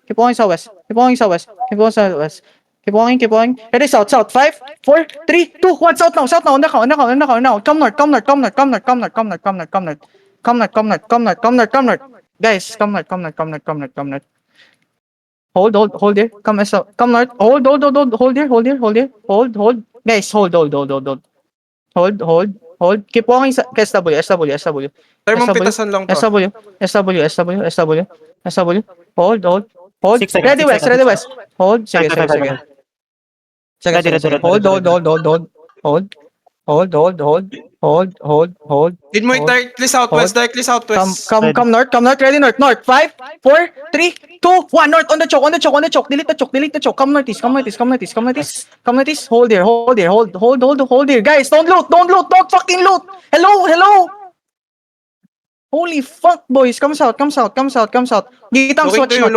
Keep walking southwest. Keep walking southwest. Keep walking southwest. Keep walking, keep walking. Ready, south, south. 5, 4, 3, 2, 1. South now, south now. On the count, on the count, on the count, now. Come north, come north, come north, come north, come north, come north, come north, come north. Come north, come north, come north, come north, come north. Guys, come north, come north, come north, come north, come north. Hold here. Come south. Come north. Hold, hold here, hold here, hold here. Hold. Guys, hold. Hold. Keep walking sa SW. Thermong pitasan lang to. SW. Hold. 6 seconds, Ready 6 west, seconds. ready west. Hold. Sige. Ready, ready. Hold. Need mo directly southwest, directly southwest. Come north, ready north. 5, 4, 3, 2, 1. North on the choke. Delete the choke. Come northeast. Hold here. Guys, don't loot. Don't fucking loot. Hello. Holy fuck, boys. Come south. Ditang swatch north.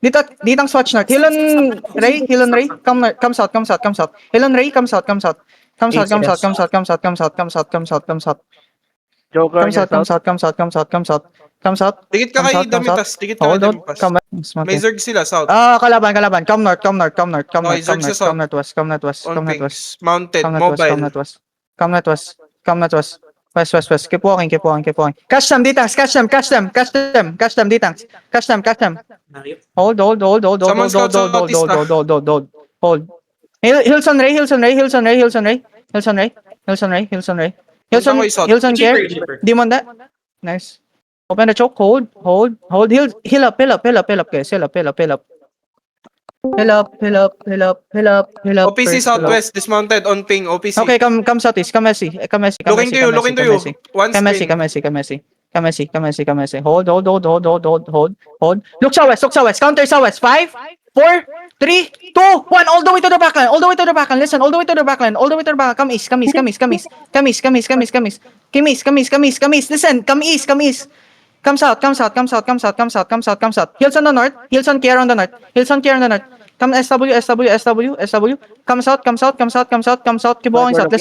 Ditang swatch north. Hill on Ray. Come south. Hill on Ray, come south. Come south. Joker Come south. Dikit ka kay Damitas, dikit ka kay Hold on. Damitas. Come May Zerg sila, south. Kalaban. Come north. Okay, Zerg sa south. Come northwest. On pings. Mounted, Come mobile. northwest. West. Keep walking. Catch them, Ditangs. Catch them, Ditangs. Catch them. Hold. Someone scout southeast na. Hold. Hilson Ray. Hilson care. Demon that. Nice. Open the choke. Hold. Heal up, guys. Heal up. OPC southwest, dismounted, on ping, OPC. Okay, come southeast. Come Messi. Looking to you. One screen. Come Messi. Hold. Look southwest. Counter southwest. 5, 4, 3, 2, 1. All the way to the backline. Listen, all the way to the backline. Come east. Listen, come east. Come south. Hills on the north. Hilson care on the north. Come SW. Come south. Keep walking south.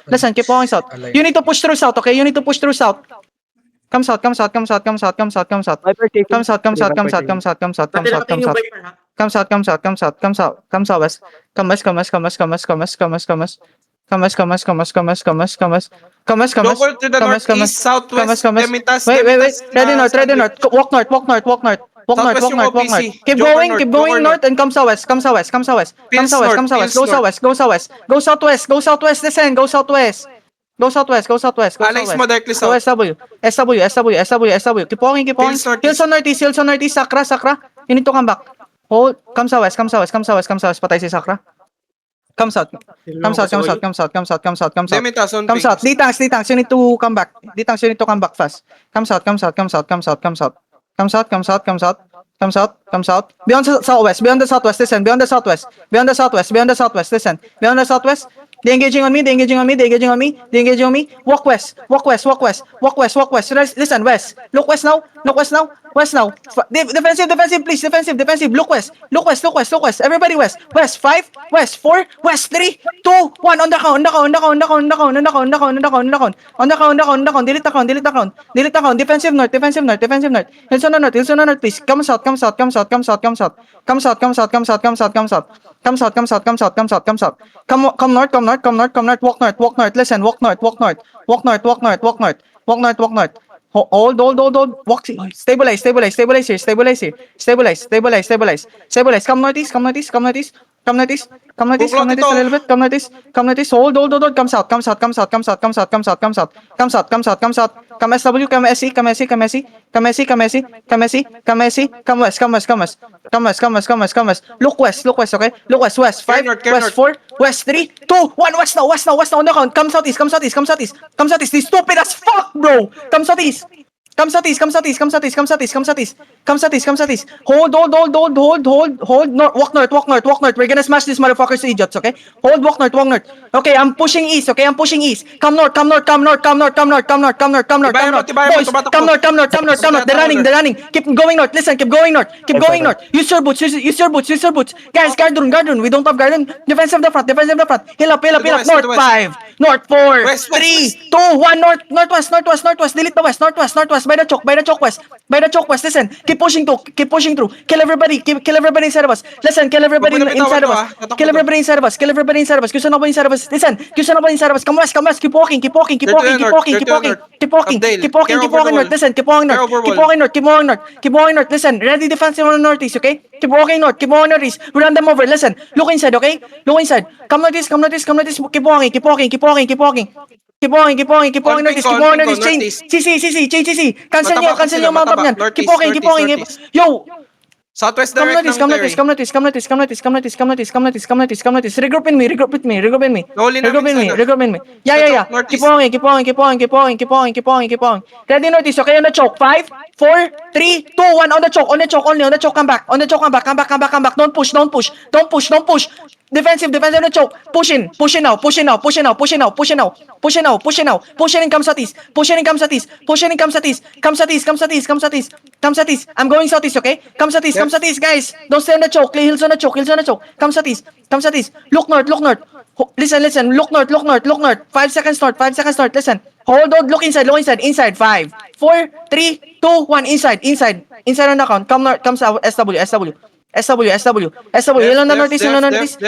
Listen, keep walking south. You need to push through south, okay? Come south. Come south. West. Come west. Local to the northeast, southwest, Demitas, Wait. Demitas, Ready north. Walk north. Southwest yung OPC. Keep Joker going Joker north and come southwest. Go southwest. Listen, go southwest. Alex mo directly Go south. SW. Keep walking. Hills northeast. Hills on northeast. Sakra. You need to come back. Hold. Come southwest. Patay si Sakra. Come south. Demitas, on Come south. pings. Ditangs, you need to come back. Fast. Come south. Beyond the southwest. Listen. Beyond the southwest. They engaging on me. Walk west. Listen, west. Look west now. Defensive, please. Defensive. Look west. Everybody west. West 5, West 4, West 3, 2, 1. On the count. Delete the count. Defensive north. Hills on the north, please. Come south. Come south. Come north. Walk north. Listen, walk north. Hold. Walk. Stabilize here. Come northeast. A little bit. Come northeast. Hold. Come south. Come SW. Come SE. Come west. Look west. Okay. Look west. 5, North. West 4, West 3, 2, 1. West now. On the count. Come southeast. This stupid as fuck, bro. Come southeast. Come southeast. Hold. Walk north. We're gonna smash these motherfuckers, idiots, okay? Hold, walk north. Okay, I'm pushing east. Come north. Tibayan Boys, mo, tumatakbo. come north. They're running. Keep going north. Listen, keep going north. Use your boots. Guys, guard rune. We don't have guard rune. Defensive the front. Hill up. west, to North the west. 5, North 4, West, 3, 2, 1. Northwest. Delete the west. by the choke west, listen, keep pushing through, kill everybody inside of us, listen, kill everybody Huwag mo na inside of bitawan us, to, Tatakbo kill to. everybody inside of us, Kill somebody inside of us, listen, kill somebody inside of us, come west, keep walking, They're to the north, they're to the north. Updale, care over the north, wall. listen, keep walking Care north, over keep wall. walking north, listen, ready defensive on the northeast, okay? Keep walking northeast, we run them over, listen, look inside, okay? Look inside, come like this, keep walking, northeast, chain, Northeast. CC, cancel Mataba nyo sila, yung mount up mataba. nyan, keep walking, Northeast. yo, Southwest come direct notice, ng Terry. Regroup with me. Nahuli namin sana. Yeah. Sa Keep northeast. on. Ready notice, okay, on the choke. 5, 4, 3, 2, 1, on the choke, only, on the choke, come back. Come back. Don't push. Defensive on the choke. Push in now. Come southeast. Come southeast. I'm going southeast, okay? Come southeast, guys. Don't stay on the choke. Hills on the choke. Come southeast. Look north. Listen. Look north. 5 seconds north. Listen. Hold on. Look inside. Inside. 5, 4, 3, 2, 1. Inside on the count. Come north. Come south. SW. Hill on the northeast. Hill on the northeast.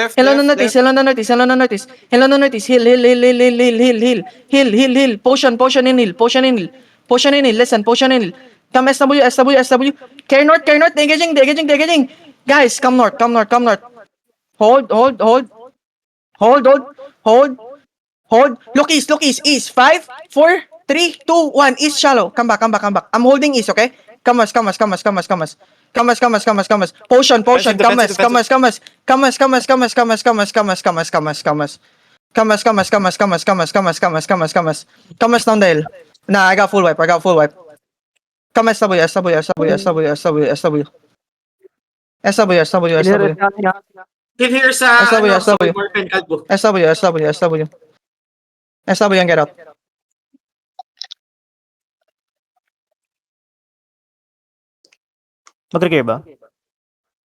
Hill. Potion in hill. Listen. Potion in hill. Come SW. Carry north. Engaging. Guys, come north. Hold. Look east. 5, 4, 3, 2, 1. East shallow. Come back. I'm holding east, okay? Come west. Potion. Come west down the hill. Nah, I got full wipe. Come SW. Give here sa SW. Morgan Calvo. SW and get out. Mag-recare ba?